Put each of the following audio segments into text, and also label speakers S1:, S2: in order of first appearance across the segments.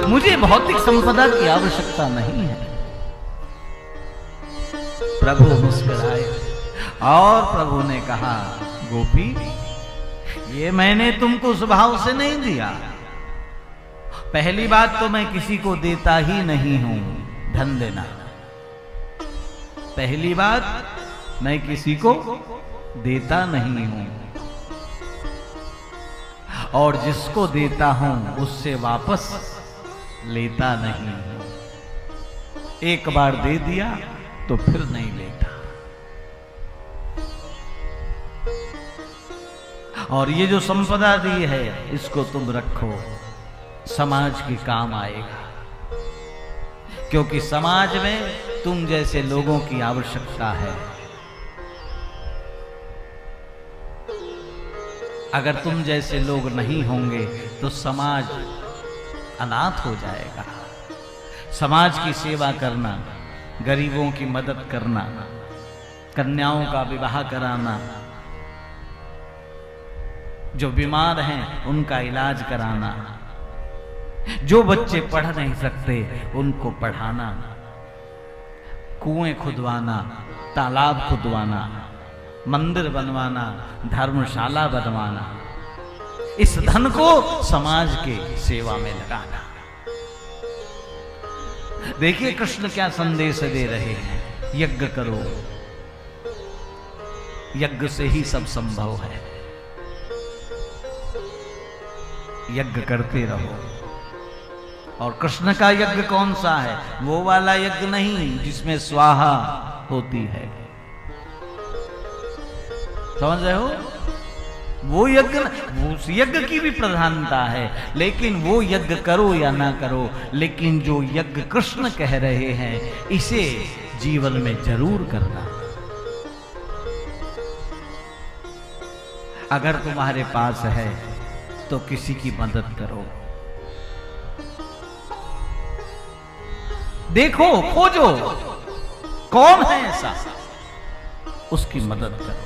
S1: मुझे भौतिक संपदा की आवश्यकता नहीं है। प्रभु मुस्कुराए और प्रभु ने कहा, गोपी, ये मैंने तुमको स्वभाव से नहीं दिया। पहली बात तो मैं किसी को देता ही नहीं हूं धन देना। पहली बात, मैं किसी को देता नहीं हूं, और जिसको देता हूं उससे वापस लेता नहीं हूं। एक बार दे दिया तो फिर नहीं लेता। और ये जो संपदा दी है इसको तुम रखो, समाज के काम आएगा। क्योंकि समाज में तुम जैसे लोगों की आवश्यकता है। अगर तुम जैसे लोग नहीं होंगे तो समाज अनाथ हो जाएगा। समाज की सेवा करना, गरीबों की मदद करना, कन्याओं का विवाह कराना, जो बीमार हैं उनका इलाज कराना, जो बच्चे पढ़ नहीं सकते उनको पढ़ाना, कुएं खुदवाना, तालाब खुदवाना, मंदिर बनवाना, धर्मशाला बनवाना, इस धन को समाज के सेवा में लगाना। देखिए कृष्ण क्या संदेश दे रहे हैं, यज्ञ करो, यज्ञ से ही सब संभव है। यज्ञ करते रहो। और कृष्ण का यज्ञ कौन सा है? वो वाला यज्ञ नहीं जिसमें स्वाहा होती है, समझ रहे हो? वो यज्ञ, उस यज्ञ की भी प्रधानता है, लेकिन वो यज्ञ करो या ना करो, लेकिन जो यज्ञ कृष्ण कह रहे हैं इसे जीवन में जरूर करना। अगर तुम्हारे पास है तो किसी की मदद करो। देखो, खोजो कौन है ऐसा, उसकी मदद करो।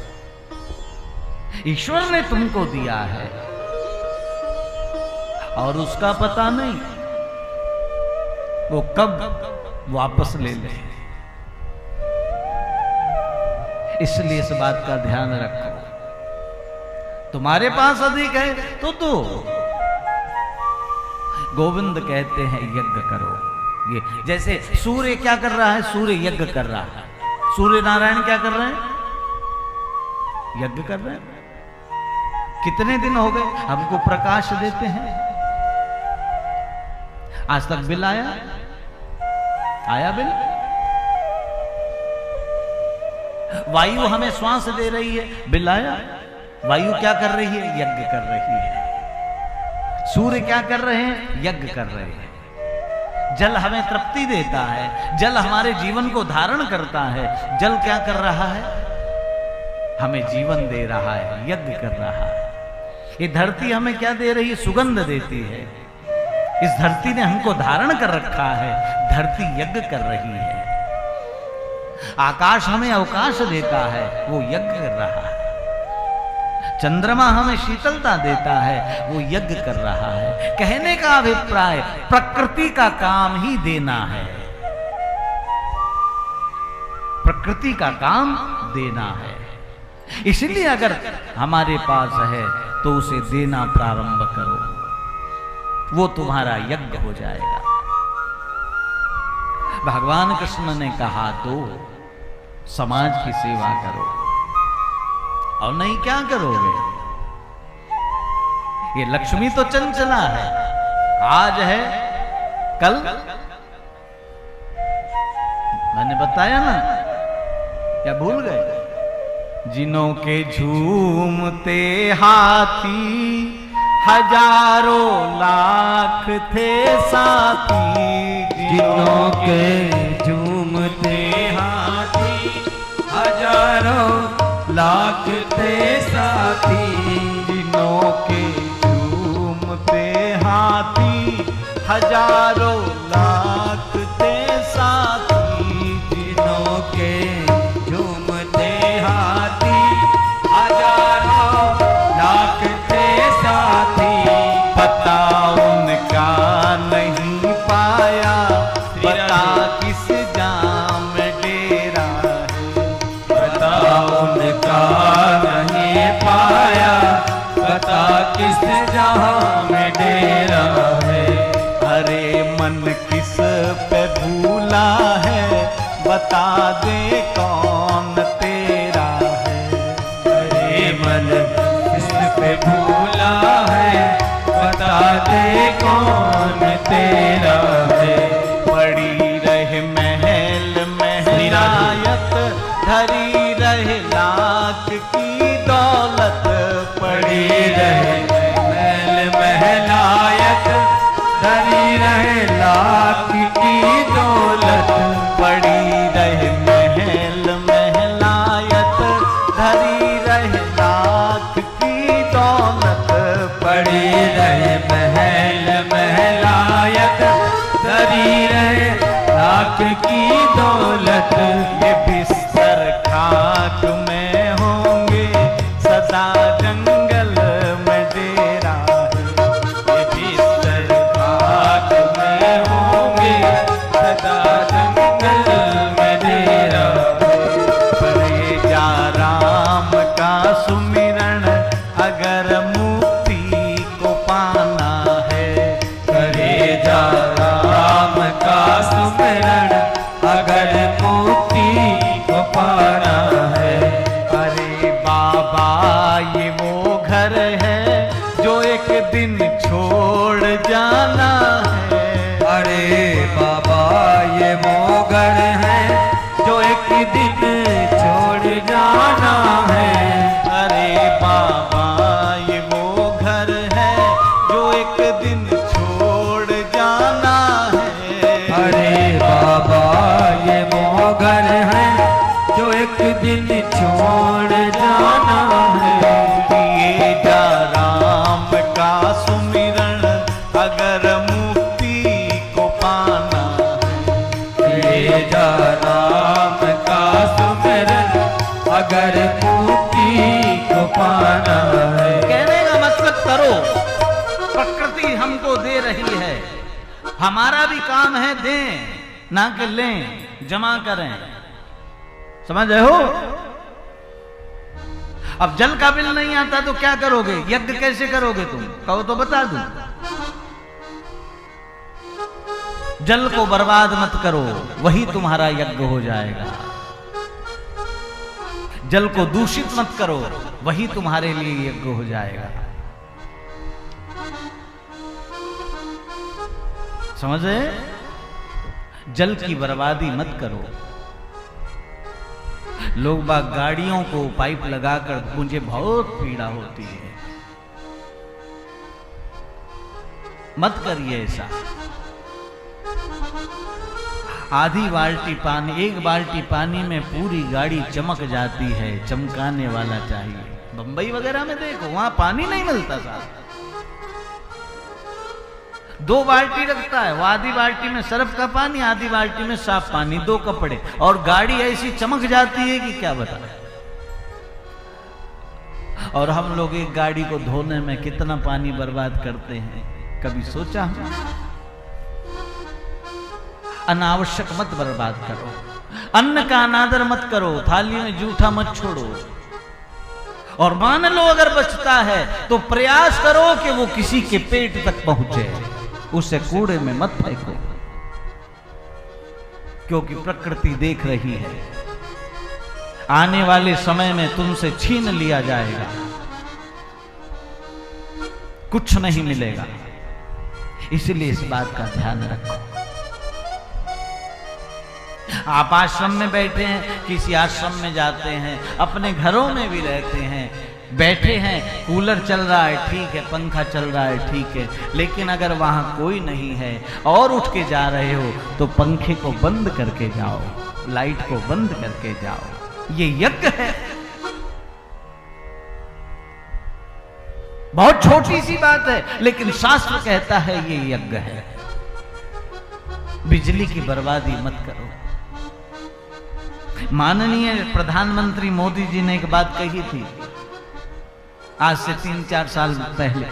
S1: ईश्वर ने तुमको दिया है और उसका पता नहीं वो कब वापस ले ले। इसलिए इस बात का ध्यान रखो। तुम्हारे पास अधिक है तो दो। गोविंद कहते हैं यज्ञ करो। ये जैसे सूर्य क्या कर रहा है? सूर्य यज्ञ कर रहा है। सूर्य नारायण क्या कर रहे हैं? यज्ञ कर रहे हैं। कितने दिन हो गए हमको प्रकाश देते हैं, आज तक बिल आया? आया बिल? वायु हमें श्वास दे रही है, बिल आया? वायु क्या कर रही है? यज्ञ कर रही है। सूर्य क्या कर रहे हैं? यज्ञ कर रहे हैं। जल हमें तृप्ति देता है, जल हमारे जीवन को धारण करता है। जल क्या कर रहा है? हमें जीवन दे रहा है, यज्ञ कर रहा है। ये धरती हमें क्या दे रही है? सुगंध देती है। इस धरती ने हमको धारण कर रखा है, धरती यज्ञ कर रही है। आकाश हमें अवकाश देता है, वो यज्ञ कर रहा है। चंद्रमा हमें शीतलता देता है, वो यज्ञ कर रहा है। कहने का अभिप्राय, प्रकृति का काम ही देना है। प्रकृति का काम देना है। इसलिए अगर हमारे पास है तो उसे देना प्रारंभ करो, वो तुम्हारा यज्ञ हो जाएगा। भगवान कृष्ण ने कहा दो, समाज की सेवा करो, और नहीं क्या करोगे? ये लक्ष्मी तो चंचला है, आज है कल, मैंने बताया ना, क्या भूल गए? जिनों के झूमते हाथी हजारों लाख थे साथी।
S2: जिनों के झूमते हाथी हजारों लाख थे साथी।
S1: जिनों के झूमते हाथी हजारों लाख थे साथी।
S2: जिनों के झूमते हाथी हजारों लाख थे साथी।
S1: पता उनका नहीं
S2: पे भूला है, बता दे कौन तेरा है।
S1: पड़ी रहे महल महलायत, धरी रहे लाख की दौलत।
S2: पड़ी रहे महल महलायत, धरी रहे लाख की दौलत।
S1: पड़ी रहे महल महलायत, धरी रहे लाख की दौलत।
S2: पड़ी रहे महल महलायत, धरी रहे लाख की दौलत।
S1: ये बिस्तर खाक में होंगे, सदा जंगल में डेरा है।
S2: ये बिस्तर खाक में होंगे, सदा जंगल में डेरा है।
S1: पढ़े जा राम का सुमिरन, अगर मुक्ति को पाना है।
S2: करे जा राम का सुमिरन, अगर मुक्ति को पाना है।
S1: अरे बाबा ये वो घर है, जो एक दिन छोड़ जाना है।
S2: अरे बाबा ये वो घर है, जो एक दिन छोड़ जाना है।
S1: अरे बाबा ये वो घर है, जो एक दिन छोड़ जाना है।
S2: अरे बाबा ये वो घर है, जो एक दिन छोड़ जाना है।
S1: किए जा राम का सुमिरन, अगर मुक्ति को पाना है।
S2: ये जा राम का सुमिरन, अगर मुक्ति को पाना है।
S1: कहने का मतलब करो, प्रकृति हमको दे रही है, हमारा भी काम है दें ना कि लें, जमा करें। समझ रहे हो? अब जल का बिल नहीं आता तो क्या करोगे? यज्ञ कैसे करोगे तुम? कहो तो बता दूं। जल को बर्बाद मत करो, वही तुम्हारा यज्ञ हो जाएगा। जल को दूषित मत करो, वही तुम्हारे लिए यज्ञ हो जाएगा। समझे? जल की बर्बादी मत करो। लोग बाग गाड़ियों को पाइप लगाकर, मुझे बहुत पीड़ा होती है, मत करिए ऐसा। आधी बाल्टी पानी, एक बाल्टी पानी में पूरी गाड़ी चमक जाती है। चमकाने वाला चाहिए। बंबई वगैरह में देखो, वहां पानी नहीं मिलता साहब। 2 बाल्टी रखता है, वो आधी बाल्टी में सर्फ का पानी, आधी बाल्टी में साफ पानी, 2 कपड़े, और गाड़ी ऐसी चमक जाती है कि क्या बताएं। और हम लोग एक गाड़ी को धोने में कितना पानी बर्बाद करते हैं, कभी सोचा? अनावश्यक मत बर्बाद करो। अन्न का अनादर मत करो, थाली में जूठा मत छोड़ो। और मान लो अगर बचता है तो प्रयास करो कि वो किसी के पेट तक पहुंचे, उसे कूड़े में मत फेंको, क्योंकि प्रकृति देख रही है। आने वाले समय में तुमसे छीन लिया जाएगा, कुछ नहीं मिलेगा। इसलिए इस बात का ध्यान रखो। आप आश्रम में बैठे हैं, किसी आश्रम में जाते हैं, अपने घरों में भी रहते हैं, बैठे हैं, कूलर चल रहा है ठीक है, पंखा चल रहा है ठीक है, लेकिन अगर वहां कोई नहीं है और उठ के जा रहे हो तो पंखे को बंद करके जाओ, लाइट को बंद करके जाओ। ये यज्ञ है। बहुत छोटी सी बात है, लेकिन शास्त्र कहता है ये यज्ञ है। बिजली की बर्बादी मत करो। माननीय प्रधानमंत्री मोदी जी ने एक बात कही थी आज से 3-4 साल पहले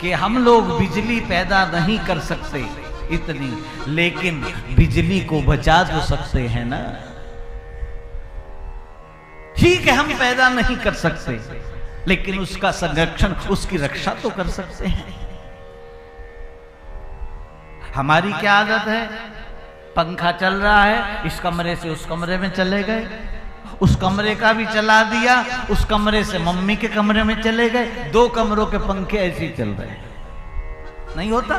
S1: कि हम लोग बिजली पैदा नहीं कर सकते इतनी, लेकिन बिजली को बचा तो सकते हैं ना। ठीक है, हम पैदा नहीं कर सकते, लेकिन उसका संरक्षण, उसकी रक्षा तो कर सकते हैं। हमारी क्या आदत है, पंखा चल रहा है, इस कमरे से उस कमरे में चले गए, उस कमरे का भी चला दिया, उस कमरे से मम्मी के कमरे में चले गए, 2 कमरों के पंखे ऐसे ही चल रहे हैं। नहीं होता?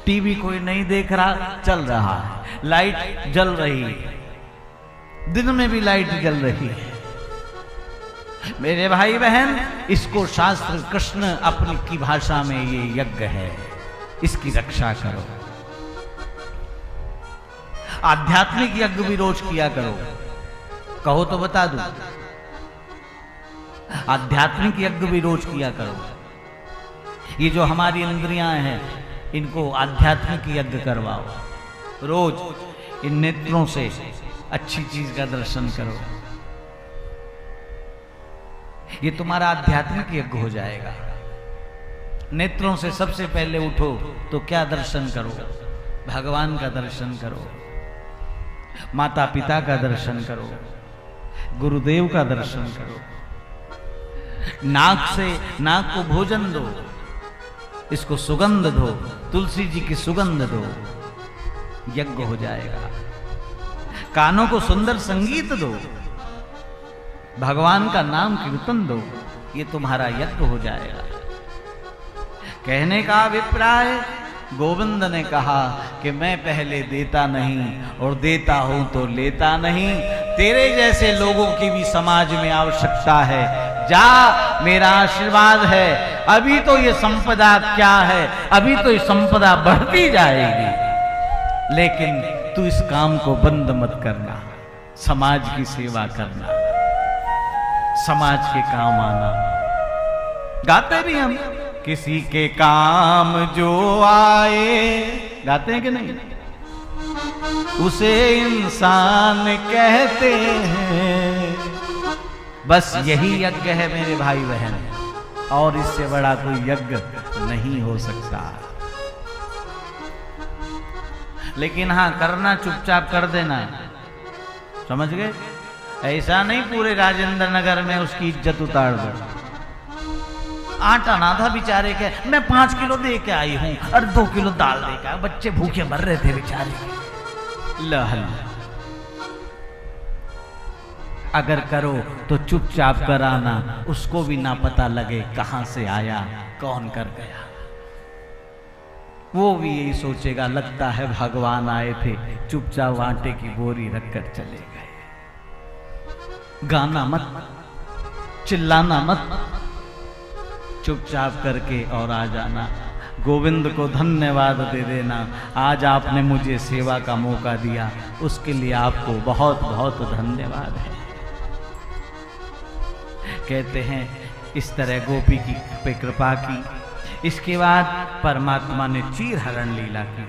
S1: टीवी कोई नहीं देख रहा, चल रहा है, लाइट जल रही है, दिन में भी लाइट जल रही है। मेरे भाई बहन, इसको शास्त्र कृष्ण अपनी की भाषा में ये यज्ञ है, इसकी रक्षा करो। आध्यात्मिक यज्ञ भी रोज किया करो। कहो तो बता दूं, आध्यात्मिक यज्ञ भी रोज किया करो। ये जो हमारी इंद्रियां हैं, इनको आध्यात्मिक यज्ञ करवाओ। रोज इन नेत्रों से अच्छी चीज का दर्शन करो। ये तुम्हारा आध्यात्मिक यज्ञ हो जाएगा। नेत्रों से सबसे पहले उठो तो क्या दर्शन करो? भगवान का दर्शन करो, माता पिता का दर्शन करो, गुरुदेव का दर्शन करो। नाक से नाक को भोजन दो, इसको सुगंध दो, तुलसी जी की सुगंध दो, यज्ञ हो जाएगा। कानों को सुंदर संगीत दो, भगवान का नाम कीर्तन दो, ये तुम्हारा यज्ञ हो जाएगा। कहने का अभिप्राय, गोविंद ने कहा कि मैं पहले देता नहीं और देता हूं तो लेता नहीं। तेरे जैसे लोगों की भी समाज में आवश्यकता है। जा, मेरा आशीर्वाद है। अभी तो ये संपदा क्या है, अभी तो ये संपदा बढ़ती जाएगी, लेकिन तू इस काम को बंद मत करना। समाज की सेवा करना, समाज के काम आना। गाते भी हम, किसी के काम जो आए, गाते हैं कि नहीं? उसे इंसान कहते हैं। बस यही यज्ञ है मेरे भाई बहन, और इससे बड़ा कोई यज्ञ नहीं हो सकता। लेकिन हाँ, करना चुपचाप कर देना, समझ गए? ऐसा नहीं पूरे राजेंद्र नगर में उसकी इज्जत उतार दो। आटा ना था बेचारे के, मैं 5 किलो दे के आई हूं और 2 किलो दाल दे के, बच्चे भूखे मर रहे थे बेचारे। लहल अगर करो तो चुपचाप कराना, उसको भी ना पता लगे कहां से आया, कौन कर गया। वो भी यही सोचेगा, लगता है भगवान आए थे, चुपचाप आटे की बोरी रखकर चले गए। गाना मत, चिल्लाना मत, चुपचाप करके और आ जाना। गोविंद को धन्यवाद दे देना, आज आपने मुझे सेवा का मौका दिया, उसके लिए आपको बहुत बहुत धन्यवाद है। कहते हैं इस तरह गोपी की पे कृपा की। इसके बाद परमात्मा ने चीर हरण लीला की।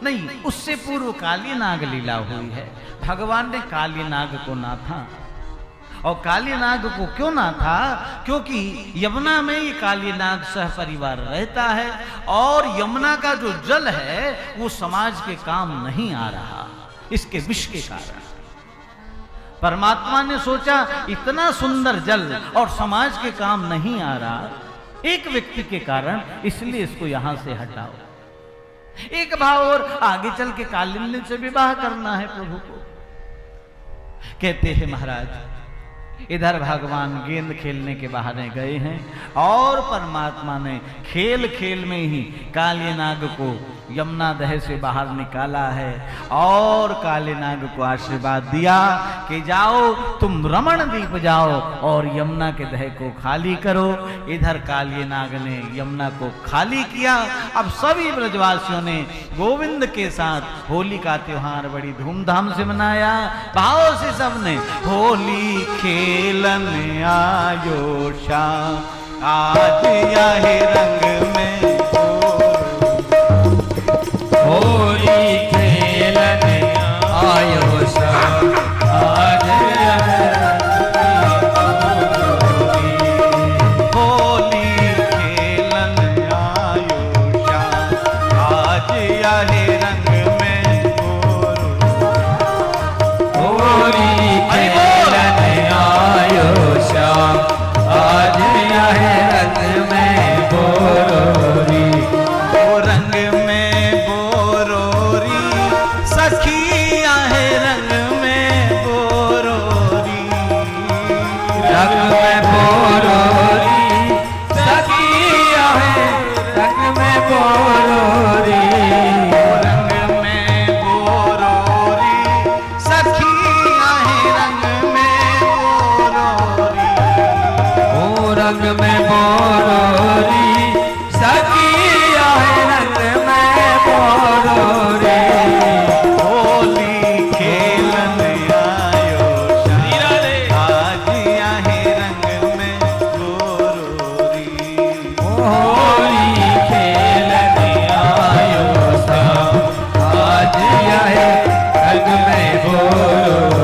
S1: नहीं, उससे पूर्व काली नाग लीला हुई है। भगवान ने काली नाग को नाथा, और काली नाग को क्यों ना था? क्योंकि यमुना में ये काली नाग सह परिवार रहता है, और यमुना का जो जल है वो समाज के काम नहीं आ रहा, इसके विष के कारण। परमात्मा ने सोचा इतना सुंदर जल और समाज के काम नहीं आ रहा, एक व्यक्ति के कारण, इसलिए इसको यहां से हटाओ। एक भाव और आगे चल के कालिंदी से विवाह करना है प्रभु को। कहते हैं महाराज, इधर भगवान गेंद खेलने के बहाने गए हैं, और परमात्मा ने खेल खेल में ही काली नाग को यमुना दह से बाहर निकाला है, और काली नाग को आशीर्वाद दिया कि जाओ तुम रमण द्वीप जाओ और यमुना के दह को खाली करो। इधर काली नाग ने यमुना को खाली किया। अब सभी ब्रजवासियों ने गोविंद के साथ होली का त्योहार बड़ी धूमधाम से मनाया। भाव से सबने होली खेलन आयो श्याम, आज यही रंग में
S2: होली खेलन आयो श्याम, आज
S1: होली खेलन आयो श्याम, आज यही रंग में
S2: होली खेलन आयो श्याम, आज यही रंग में बोरी।
S1: रंग में बोरो सखियां हैं रंग में बोरोरी।
S2: ओ रंग में बोरोरी सखिया है रंग में बोरोरी।
S1: होली खेलन आयो श्याम आज आहे रंग में बोरोरी।
S2: होली खेलन आयो श्याम आज आहे रंग में बोरोरी।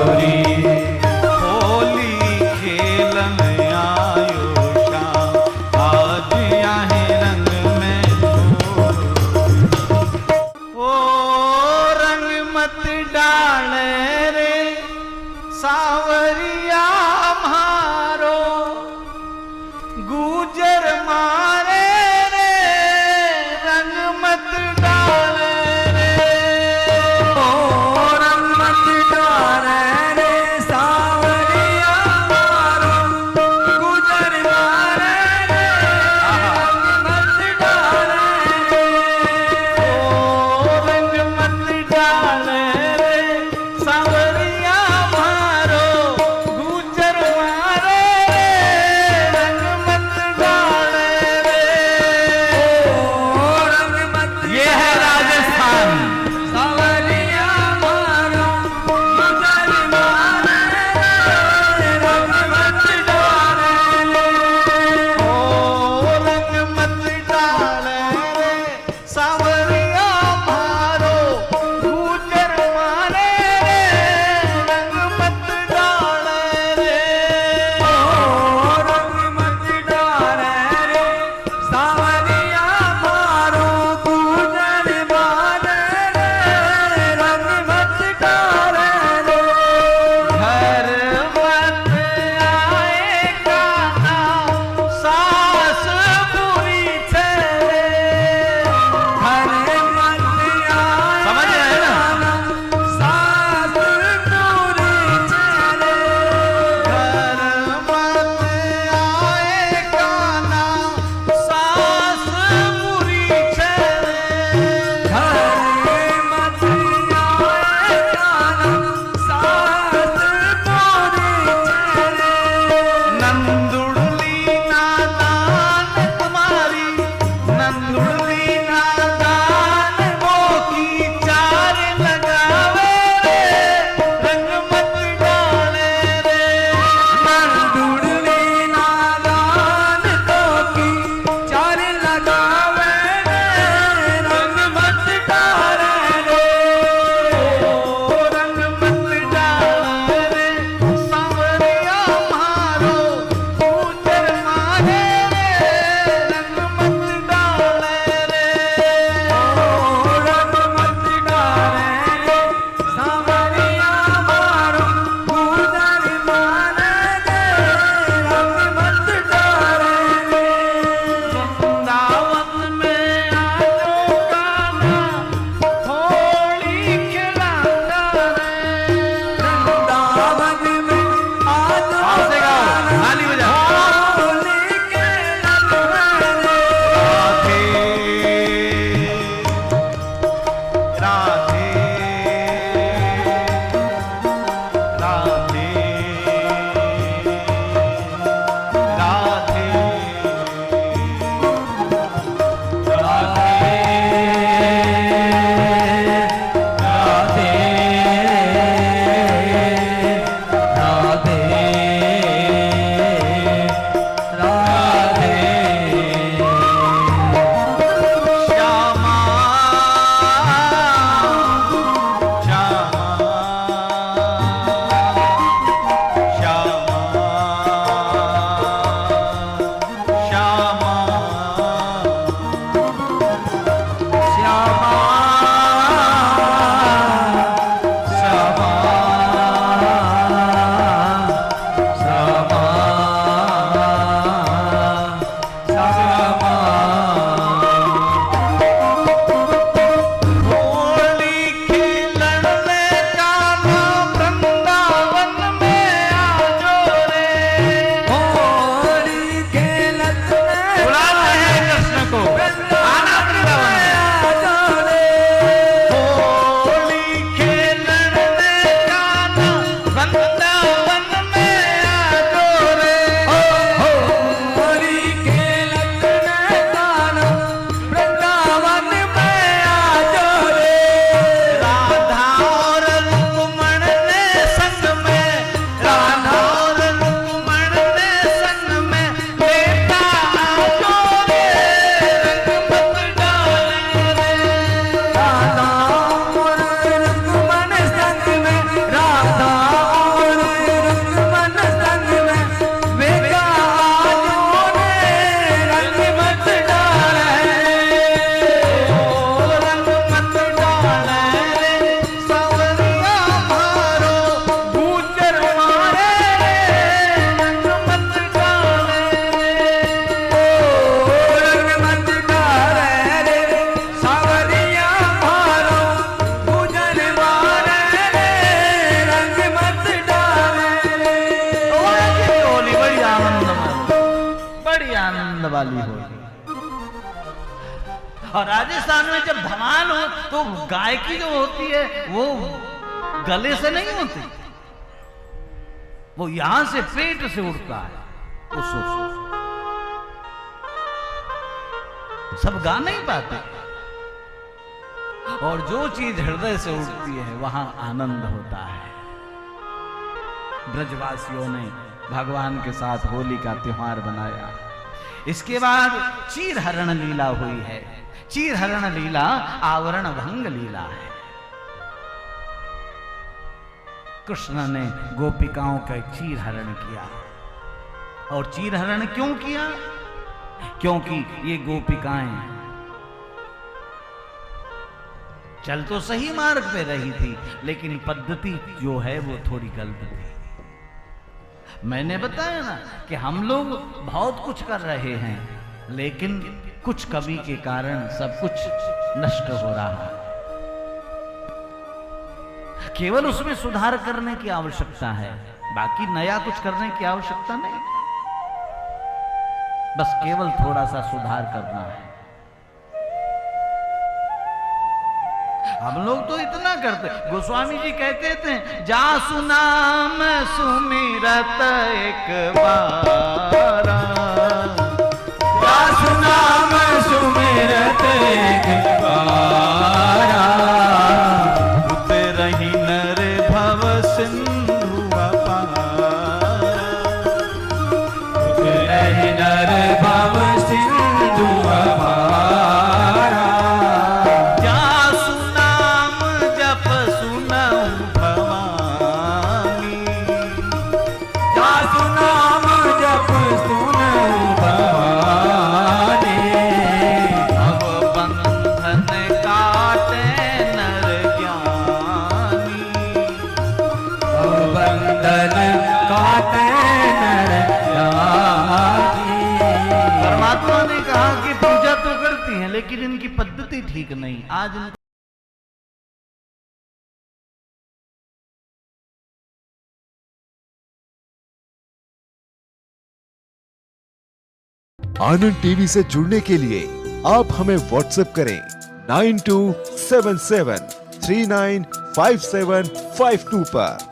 S1: वाली होली। और राजस्थान में जब धमाल हो तो गायकी जो होती है वो गले से नहीं होती, वो यहां से पेट से उड़ता है। उस सब गा नहीं पाते, और जो चीज हृदय से उठती है वहां आनंद होता है। ब्रजवासियों ने भगवान के साथ होली का त्योहार बनाया। इसके बाद चीरहरण लीला हुई है। चीरहरण लीला आवरण भंग लीला है। कृष्ण ने गोपिकाओं का चीरहरण किया। और चीरहरण क्यों किया? क्योंकि ये गोपिकाएं चल तो सही मार्ग पे रही थी, लेकिन पद्धति जो है वो थोड़ी गलत थी। मैंने बताया ना कि हम लोग बहुत कुछ कर रहे हैं, लेकिन कुछ कमी के कारण सब कुछ नष्ट हो रहा है। केवल उसमें सुधार करने की आवश्यकता है, बाकी नया कुछ करने की आवश्यकता नहीं। बस केवल थोड़ा सा सुधार करना है। हम लोग तो इतना करते। गोस्वामी जी कहते थे, जा सुनाम सुमिरत एक बार,
S2: जा सुनाम सुमिरत एक बार,
S1: उतरहि नर भव सिंधु अपार,
S2: उतरहि नर भव सिंधु अपार।
S1: परमात्मा ने कहा कि पूजा तो करती हैं, लेकिन इनकी पद्धति ठीक नहीं। आज
S3: आनंद टीवी से जुड़ने के लिए आप हमें व्हाट्सएप करें 9277395752 पर।